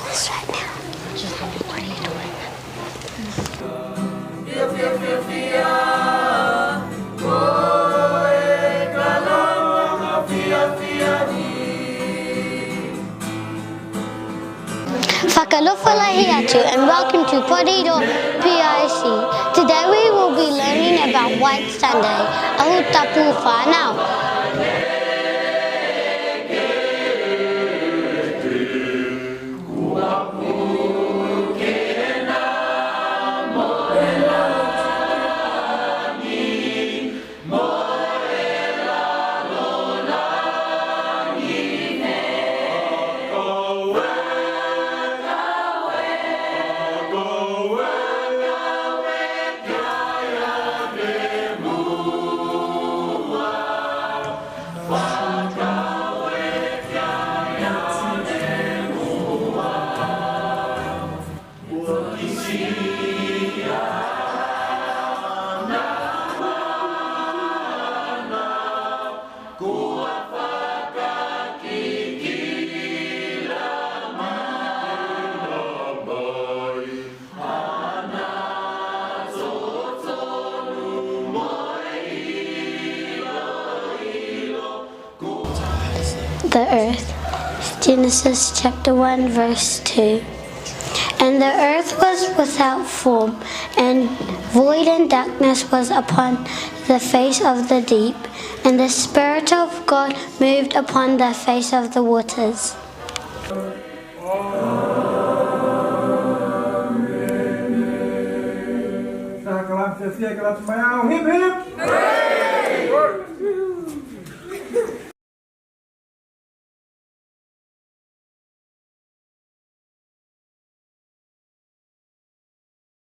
this right now. Just what are you doing? Whakalofa lahiatu and welcome to Porido PIC. Today we will be learning about White Sunday, ahu tapu whanau. The earth. Genesis chapter 1 verse 2. And the earth was without form, and void and darkness was upon the face of the deep, and the Spirit of God moved upon the face of the waters. Hip hip! Hooray!